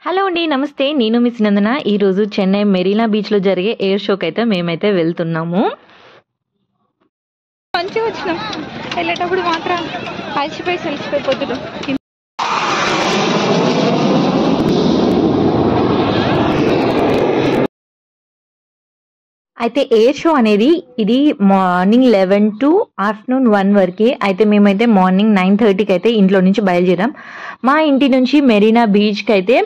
Hello అండి. నమస్తే. నేను మిస్ నందన. ఈరోజు చెన్నై మెరీనా బీచ్‌లో జరిగే ఎయిర్ షోకి అయితే మేమైతే వెళ్తున్నాము. మంచిగా వచ్చినాం. వెళ్ళేటప్పుడు మాత్రం అలసిపోయి పొద్దులు. అయితే ఎయిర్ షో అనేది ఇది మార్నింగ్ 11 టు ఆఫ్టర్నూన్ 1 వరకే. అయితే మేమైతే మార్నింగ్ 9:30కి అయితే ఇంట్లో నుంచి బయలుదేరాం. మా ఇంటి నుంచి మెరీనా బీచ్కి అయితే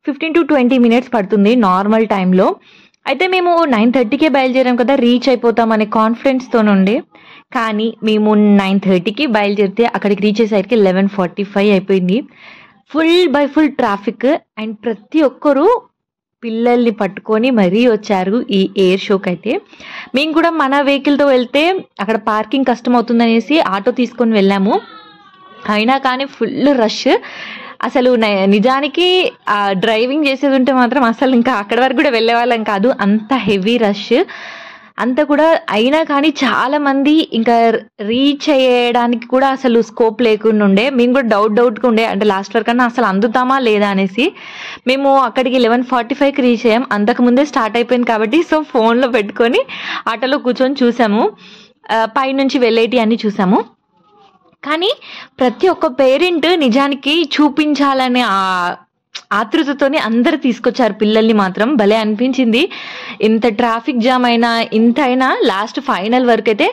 15 to 20 మినిట్స్ పడుతుంది నార్మల్ టైంలో. అయితే మేము 9:30కే బయలుదేరాం కదా, రీచ్ అయిపోతాం అనే కాన్ఫిడెన్స్తో ఉండే. కానీ మేము 9:30కి బయలుదేరితే అక్కడికి రీచ్ అయ్యేసరికి 11:45 అయిపోయింది. Full traffic. అండ్ ప్రతి ఒక్కరూ పిల్లల్ని పట్టుకొని మరీ వచ్చారు ఈ ఎయిర్ షోకి. అయితే మేము కూడా మన వెహికల్తో వెళ్తే అక్కడ పార్కింగ్ కష్టం అవుతుందనేసి ఆటో తీసుకొని వెళ్ళాము. అయినా కానీ ఫుల్ రష్. అసలు నిజానికి డ్రైవింగ్ చేసేది ఉంటే మాత్రం అసలు ఇంకా అక్కడి వరకు కూడా వెళ్ళే వాళ్ళం కాదు, అంత హెవీ రష్ అంతా కూడా. అయినా కానీ చాలా మంది ఇంకా రీచ్ అయ్యడానికి కూడా అసలు స్కోప్ లేకుండా ఉండే. మేము కూడా డౌట్గా ఉండే, అంటే లాస్ట్ వరకు అన్నా అసలు అందుతామా లేదా అనేసి. మేము అక్కడికి 11:45కి రీచ్ అయ్యాం. అంతకుముందే స్టార్ట్ అయిపోయింది కాబట్టి సో ఫోన్లో పెట్టుకొని ఆటోలో కూర్చొని చూసాము, పైనుంచి వెళ్ళేటి అన్నీ చూసాము. కానీ ప్రతి ఒక్క పేరెంట్ నిజానికి చూపించాలనే ఆతృతతోని అందరు తీసుకొచ్చారు పిల్లల్ని. మాత్రం భలే అనిపించింది. ఇంత ట్రాఫిక్ జామ్ అయినా ఇంతైనా లాస్ట్ ఫైనల్ వరకు అయితే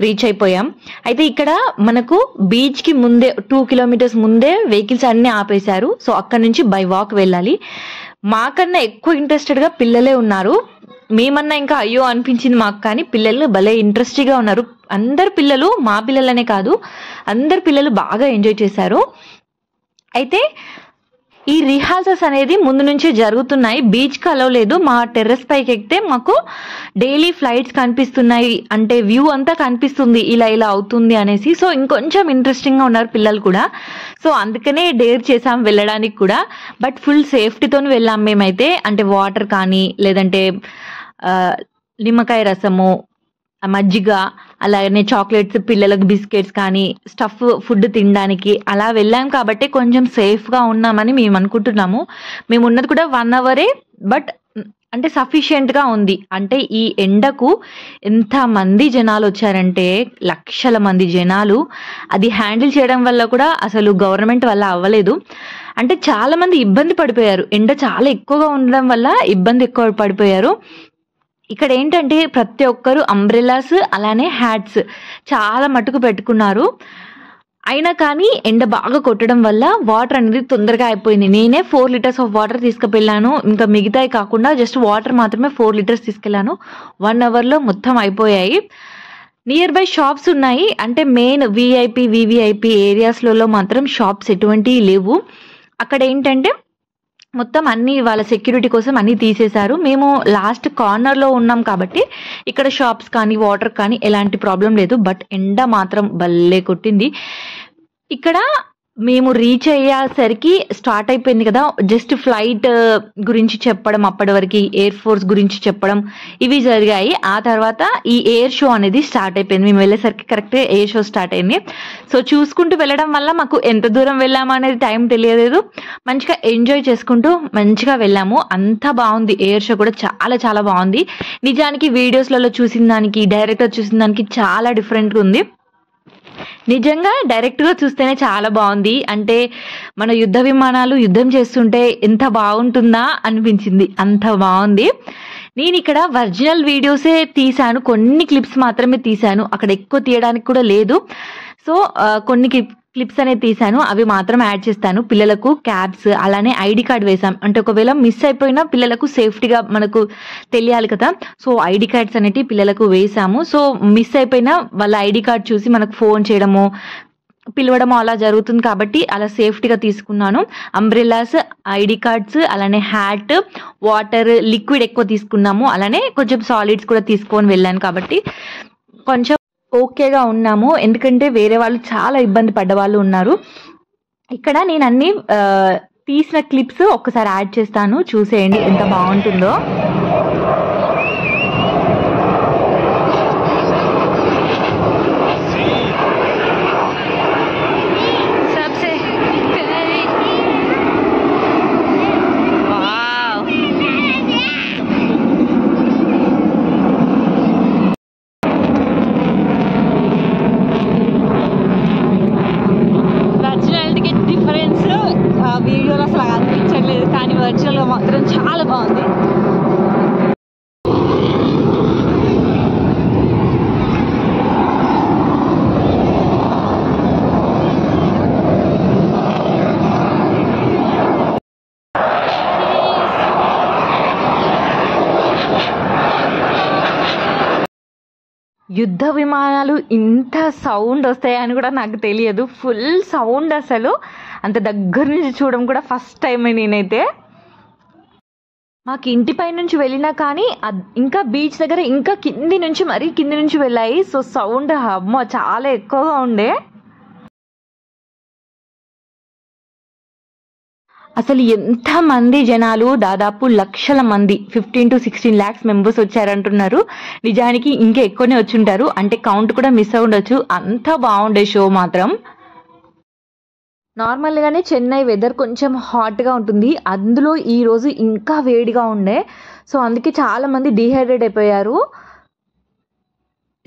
రీచ్ అయిపోయాం. అయితే ఇక్కడ మనకు బీచ్కి ముందే 2 కిలోమీటర్స్ ముందే వెహికల్స్ అన్నీ ఆపేశారు. సో అక్కడ నుంచి బై వాక్ వెళ్ళాలి. మాకన్నా ఎక్కువ ఇంట్రెస్టెడ్గా పిల్లలే ఉన్నారు. మేమన్నా ఇంకా అయ్యో అనిపించింది మాకు, కానీ పిల్లలు భలే ఇంట్రెస్టింగ్గా ఉన్నారు. అందరు పిల్లలు, మా పిల్లలనే కాదు అందరు పిల్లలు బాగా ఎంజాయ్ చేశారు. అయితే ఈ రిహార్సల్స్ అనేది ముందు నుంచే జరుగుతున్నాయి. బీచ్కి అలవలేదు. మా టెర్రస్ పైకి ఎక్కితే మాకు డైలీ ఫ్లైట్స్ కనిపిస్తున్నాయి, అంటే వ్యూ అంతా కనిపిస్తుంది ఇలా అవుతుంది అనేసి. సో ఇంకొంచెం ఇంట్రెస్టింగ్గా ఉన్నారు పిల్లలు కూడా. సో అందుకనే డేర్ చేసాం వెళ్ళడానికి కూడా. బట్ ఫుల్ సేఫ్టీతో వెళ్ళాం మేమైతే. అంటే వాటర్ కానీ లేదంటే నిమ్మకాయ రసము, మజ్జిగ, అలాగనే చాక్లెట్స్, పిల్లలకు బిస్కెట్స్ కానీ స్టఫ్ ఫుడ్ తినడానికి అలా వెళ్ళాం కాబట్టి కొంచెం సేఫ్గా ఉన్నామని మేము అనుకుంటున్నాము. మేము ఉన్నది కూడా 1 అవరే, బట్ అంటే సఫిషియెంట్గా ఉంది. అంటే ఈ ఎండకు ఎంతమంది జనాలు వచ్చారంటే లక్షల మంది జనాలు. అది హ్యాండిల్ చేయడం వల్ల కూడా అసలు గవర్నమెంట్ వల్ల అవ్వలేదు. అంటే చాలామంది ఇబ్బంది పడిపోయారు. ఎండ చాలా ఎక్కువగా ఉండడం వల్ల ఇబ్బంది ఎక్కువ పడిపోయారు. ఇక్కడ ఏంటంటే ప్రతి ఒక్కరు అంబ్రెలాస్ అలానే హ్యాట్స్ చాలా మటుకు పెట్టుకున్నారు. అయినా కానీ ఎండ బాగా కొట్టడం వల్ల వాటర్ అనేది తొందరగా అయిపోయింది. నేనే 4 లీటర్స్ ఆఫ్ వాటర్ తీసుకువెళ్ళాను. ఇంకా మిగతాయి కాకుండా జస్ట్ వాటర్ మాత్రమే 4 లీటర్స్ తీసుకెళ్ళాను. 1 అవర్లో మొత్తం అయిపోయాయి. నియర్ బై షాప్స్ ఉన్నాయి. అంటే మెయిన్ విఐపి వివిఐపి ఏరియాస్లలో మాత్రం షాప్స్ ఎటువంటివి లేవు. అక్కడ ఏంటంటే మొత్తం అన్ని వాళ్ళ సెక్యూరిటీ కోసం అన్నీ తీసేశారు. మేము లాస్ట్ కార్నర్లో ఉన్నాం కాబట్టి ఇక్కడ షాప్స్ కానీ వాటర్ కానీ ఎలాంటి ప్రాబ్లం లేదు. బట్ ఎండ మాత్రం భలే కొట్టింది. ఇక్కడ మేము రీచ్ అయ్యేసరికి స్టార్ట్ అయిపోయింది కదా, జస్ట్ ఫ్లైట్ గురించి చెప్పడం, అప్పటి వరకు ఎయిర్ ఫోర్స్ గురించి చెప్పడం ఇవి జరిగాయి. ఆ తర్వాత ఈ ఎయిర్ షో అనేది స్టార్ట్ అయిపోయింది. మేము వెళ్ళేసరికి కరెక్ట్గా ఎయిర్ షో స్టార్ట్ అయింది. సో చూసుకుంటూ వెళ్ళడం వల్ల మాకు ఎంత దూరం వెళ్ళాము అనేది టైం తెలియలేదు. మంచిగా ఎంజాయ్ చేసుకుంటూ మంచిగా వెళ్ళాము. అంత బాగుంది. ఎయిర్ షో కూడా చాలా చాలా బాగుంది. నిజానికి వీడియోస్లలో చూసిన దానికి డైరెక్ట్గా చూసిన దానికి చాలా డిఫరెంట్గా ఉంది. నిజంగా డైరెక్ట్గా చూస్తేనే చాలా బాగుంది. అంటే మన యుద్ధ విమానాలు యుద్ధం చేస్తుంటే ఎంత బాగుంటుందా అనిపించింది, అంత బాగుంది. నేను ఇక్కడ ఒరిజినల్ వీడియోసే తీశాను, కొన్ని క్లిప్స్ మాత్రమే తీశాను. అక్కడ ఎక్కువ తీయడానికి కూడా లేదు. సో కొన్ని క్లిప్స్ అనేది తీశాను, అవి మాత్రం యాడ్ చేస్తాను. పిల్లలకు క్యాప్స్ అలానే ఐడి కార్డ్ వేసాం. అంటే ఒకవేళ మిస్ అయిపోయినా పిల్లలకు సేఫ్టీగా మనకు తెలియాలి కదా, సో ఐడి కార్డ్స్ అనేవి పిల్లలకు వేసాము. సో మిస్ అయిపోయినా వాళ్ళ ఐడి కార్డ్ చూసి మనకు ఫోన్ చేయడము పిలవడము అలా జరుగుతుంది కాబట్టి అలా సేఫ్టీగా తీసుకున్నాను. అంబ్రెల్లాస్, ఐడి కార్డ్స్, అలానే హ్యాట్, వాటర్, లిక్విడ్ ఎక్కువ తీసుకున్నాము. అలానే కొంచెం సాలిడ్స్ కూడా తీసుకొని వెళ్ళాను కాబట్టి కొంచెం ఓకేగా ఉన్నాము. ఎందుకంటే వేరే వాళ్ళు చాలా ఇబ్బంది పడ్డ వాళ్ళు ఉన్నారు. ఇక్కడ నేను అన్ని తీసిన క్లిప్స్ ఒక్కసారి యాడ్ చేస్తాను, చూసేయండి ఎంత బాగుంటుందో. వర్చువల్గా మాత్రం చాలా బాగుంది. యుద్ధ విమానాలు ఇంత సౌండ్ వస్తాయని కూడా నాకు తెలియదు. ఫుల్ సౌండ్, అసలు అంత దగ్గర నుంచి చూడడం కూడా ఫస్ట్ టైం నేనైతే. మాకు ఇంటిపై నుంచి వెళ్ళినా కానీ ఇంకా బీచ్ దగ్గర ఇంకా కింది నుంచి మరీ కింది నుంచి వెళ్ళాయి. సో సౌండ్ అమ్మో చాలా ఎక్కువగా ఉండే. అసలు ఎంతమంది జనాలు, దాదాపు లక్షల మంది, 15 to 16 lakhs మెంబర్స్ వచ్చారంటున్నారు. నిజానికి ఇంకా ఎక్కువనే వచ్చుంటారు, అంటే కౌంట్ కూడా మిస్ అయి ఉండొచ్చు. అంత బాగుండే షో మాత్రం. నార్మల్గానే చెన్నై వెదర్ కొంచెం హాట్గా ఉంటుంది, అందులో ఈరోజు ఇంకా వేడిగా ఉండే. సో అందుకే చాలా మంది డీహైడ్రేట్ అయిపోయారు.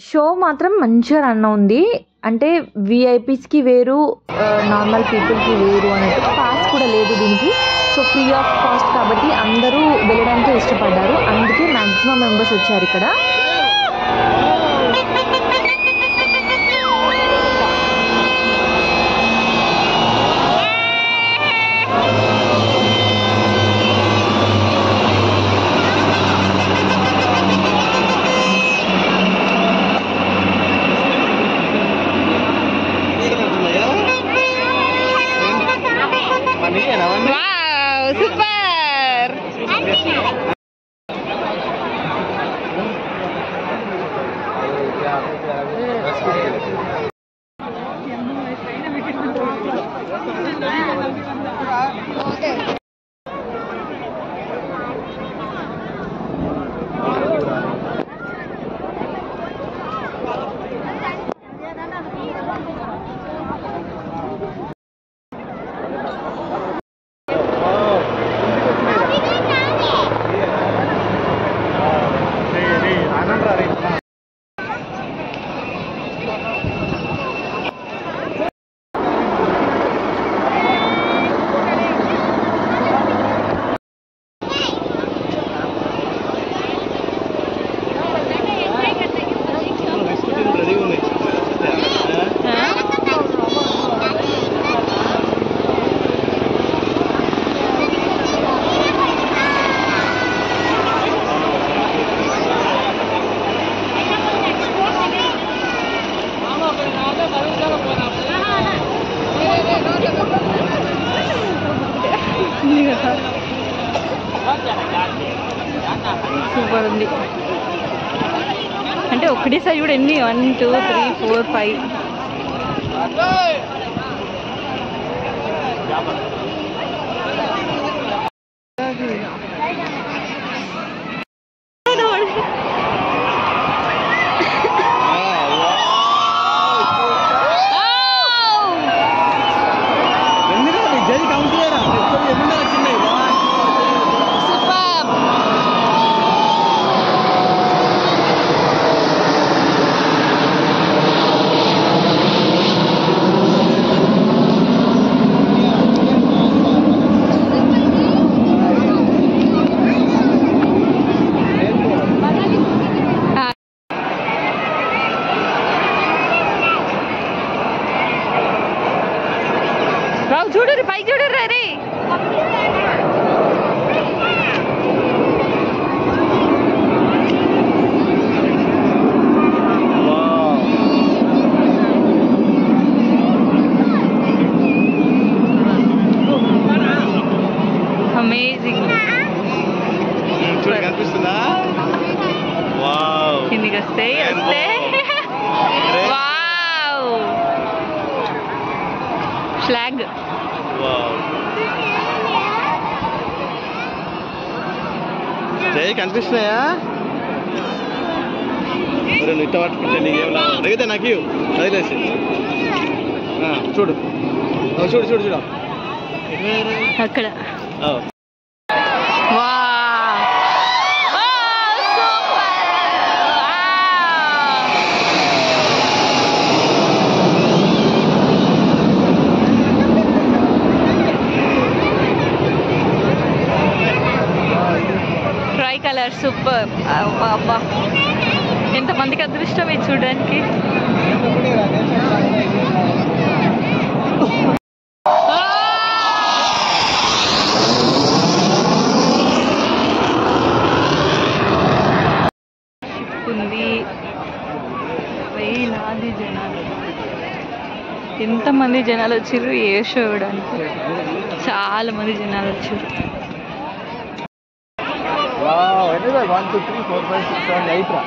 షో మాత్రం మంచిగా రన్ ఉంది. అంటే విఐపీస్కి వేరు, నార్మల్ పీపుల్కి వేరు అన్నట్టు. పాస్ కూడా లేదు దీనికి. సో ఫ్రీ ఆఫ్ కాస్ట్ కాబట్టి అందరూ వెళ్ళడానికి ఇష్టపడ్డారు. అందుకే మ్యాక్సిమం మెంబర్స్ వచ్చారు ఇక్కడ. సూపర్. సూపర్ ఉంది. అంటే ఒకటేసారి కూడా ఎన్ని 1 2 3 4 5 చూడరు, పైకి చూడరు. అరే అమేజింగ్. కనిపిస్తుందా? కిందికి వస్తే వావ్, ఫ్లాగ్. కనిపిస్తున్నాయా? నువ్వు ఇట్ట పట్టుకుంటే నీకేం అడిగితే నాకు వదిలేసి చూడు చూడు చూడు చూడు అక్కడ. Colour super. అబ్బా ఎంతమందికి అదృష్టం ఇది చూడడానికి. ఉంది వేలాది జనాలు. ఎంతమంది జనాలు వచ్చారు ఏ షో చూడడానికి. చాలా మంది జనాలు వచ్చారు. 1 2 3 4 5 6 7 8 రా.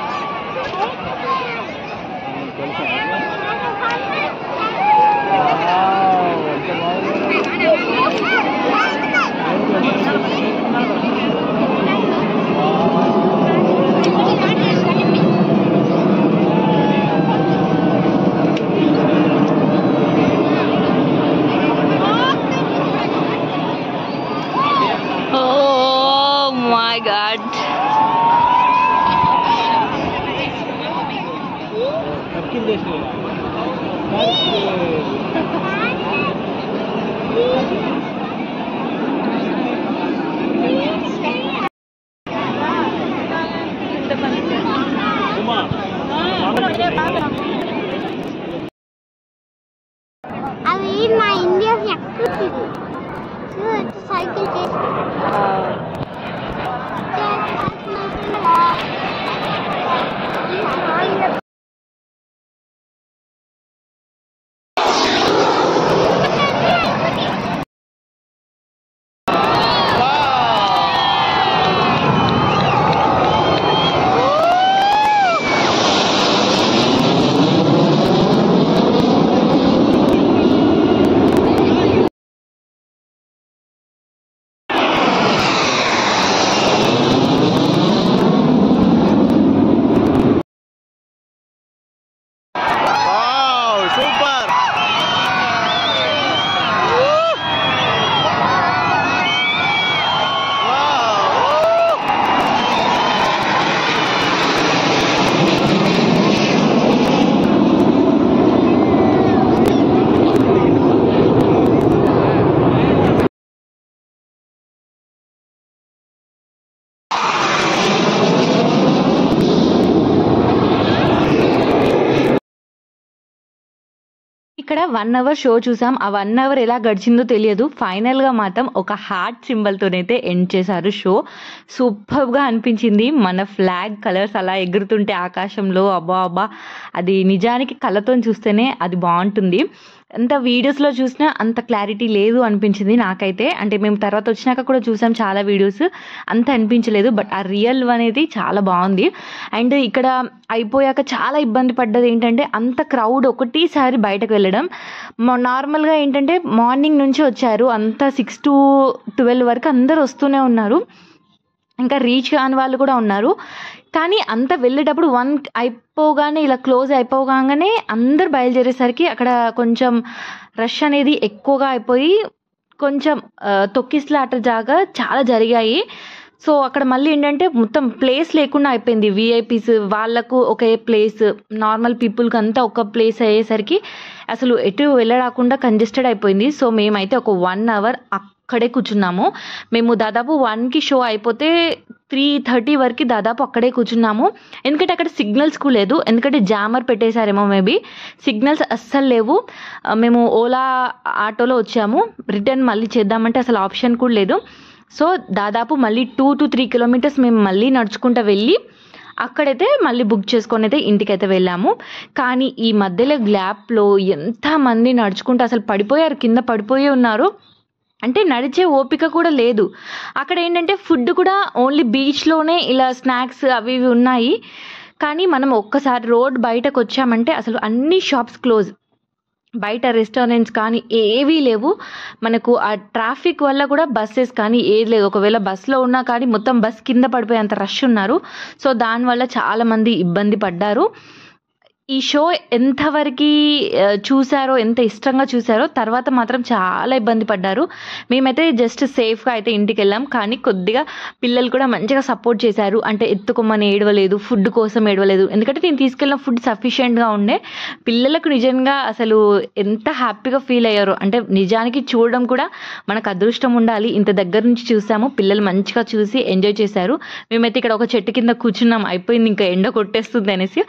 Oh my God. అవి మా ఇండియా ఎక్కుతుంది సైకిల్ చేసి ఇక్కడ 1 అవర్ షో చూసాం. ఆ 1 అవర్ ఎలా గడిచిందో తెలియదు. ఫైనల్ గా మాత్రం ఒక హార్ట్ సింబల్ తోనైతే ఎండ్ చేశారు షో. సూపర్ గా అనిపించింది. మన ఫ్లాగ్ కలర్స్ అలా ఎగురుతుంటే ఆకాశంలో అబ్బా అబ్బా, అది నిజానికి కళ్ళతో చూస్తేనే అది బాగుంటుంది. అంత వీడియోస్లో చూసినా అంత క్లారిటీ లేదు అనిపించింది నాకైతే. అంటే మేము తర్వాత వచ్చినాక కూడా చూసాం చాలా వీడియోస్, అంత అనిపించలేదు. బట్ ఆ రియల్ అనేది చాలా బాగుంది. అండ్ ఇక్కడ అయిపోయాక చాలా ఇబ్బంది పడ్డది ఏంటంటే అంత క్రౌడ్ ఒకటిసారి బయటకు వెళ్ళడం. నార్మల్గా ఏంటంటే మార్నింగ్ నుంచి వచ్చారు, అంతా 6 to 12 వరకు అందరు వస్తూనే ఉన్నారు. ఇంకా రీచ్ కాని వాళ్ళు కూడా ఉన్నారు. కానీ అంత వెళ్ళేటప్పుడు 1 అయిపోగానే ఇలా క్లోజ్ అయిపోగానే అందరు బయలుదేరేసరికి అక్కడ కొంచెం రష్ అనేది ఎక్కువగా అయిపోయి కొంచెం తొక్కిసలాట జాగా చాలా జరిగాయి. సో అక్కడ మళ్ళీ ఏంటంటే మొత్తం ప్లేస్ లేకుండా అయిపోయింది. విఐపీస్ వాళ్ళకు ఒకే ప్లేస్, నార్మల్ పీపుల్కి అంతా ఒక ప్లేస్ అయ్యేసరికి అసలు ఎటు వెళ్ళడాకుండా కంజెస్టెడ్ అయిపోయింది. సో మేమైతే ఒక 1 అవర్ అక్కడే కూర్చున్నాము. మేము దాదాపు 1కి షో అయిపోతే 3:30 వరకు దాదాపు అక్కడే కూర్చున్నాము. ఎందుకంటే అక్కడ సిగ్నల్స్ కూడా లేదు, ఎందుకంటే జామర్ పెట్టేశారేమో మేబీ. సిగ్నల్స్ అస్సలు లేవు. మేము ఓలా ఆటోలో వచ్చాము. రిటర్న్ మళ్ళీ చేద్దామంటే అసలు ఆప్షన్ కూడా లేదు. సో దాదాపు మళ్ళీ 2 to 3 కిలోమీటర్స్ మేము మళ్ళీ నడుచుకుంటూ వెళ్ళి అక్కడైతే మళ్ళీ బుక్ చేసుకొని అయితే ఇంటికైతే వెళ్ళాము. కానీ ఈ మధ్యలో గ్యాప్లో ఎంతమంది నడుచుకుంటూ అసలు పడిపోయారు, కింద పడిపోయి ఉన్నారు. అంటే నడిచే ఓపిక కూడా లేదు. అక్కడ ఏంటంటే ఫుడ్ కూడా ఓన్లీ బీచ్లోనే ఇలా స్నాక్స్ అవి ఇవి ఉన్నాయి. కానీ మనం ఒక్కసారి రోడ్ బయటకు వచ్చామంటే అసలు అన్ని షాప్స్ క్లోజ్, బయట రెస్టారెంట్స్ కానీ ఏవీ లేవు. మనకు ఆ ట్రాఫిక్ వల్ల కూడా బస్సెస్ కానీ ఏది లేదు. ఒకవేళ బస్సులో ఉన్నా కానీ మొత్తం బస్ కింద పడిపోయేంత రష్ ఉన్నారు. సో దానివల్ల చాలామంది ఇబ్బంది పడ్డారు. ఈ షో ఎంతవరకు చూసారో, ఎంత ఇష్టంగా చూసారో, తర్వాత మాత్రం చాలా ఇబ్బంది పడ్డారు. మేమైతే జస్ట్ సేఫ్గా అయితే ఇంటికి వెళ్ళాం, కానీ కొద్దిగా పిల్లలు కూడా మంచిగా సపోర్ట్ చేశారు. అంటే ఎత్తుకోమని ఏడవలేదు, ఫుడ్ కోసం ఏడవలేదు. ఎందుకంటే నేను తీసుకెళ్ళిన ఫుడ్ సఫిషియెంట్గా ఉండే. పిల్లలకు నిజంగా అసలు ఎంత హ్యాపీగా ఫీల్ అయ్యారో. అంటే నిజానికి చూడడం కూడా మనకు అదృష్టం ఉండాలి. ఇంత దగ్గర నుంచి చూసాము, పిల్లలు మంచిగా చూసి ఎంజాయ్ చేశారు. మేమైతే ఇక్కడ ఒక చెట్టు కింద కూర్చున్నాం, అయిపోయింది ఇంకా ఎండ కొట్టేస్తుంది అనేసి.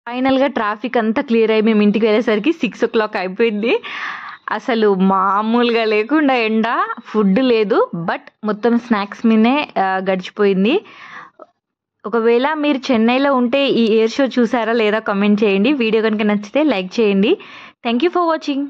ఫైనల్గా ట్రాఫిక్ అంతా క్లియర్ అయ్యి మేము ఇంటికి వెళ్ళేసరికి 6 o'clock అయిపోయింది. అసలు మామూలుగా లేకుండా ఎండ, ఫుడ్ లేదు, బట్ మొత్తం స్నాక్స్ మీదే గడిచిపోయింది. ఒకవేళ మీరు చెన్నైలో ఉంటే ఈ ఎయిర్ షో చూసారా లేదా కామెంట్ చేయండి. వీడియో కనుక నచ్చితే లైక్ చేయండి. Thank you for watching.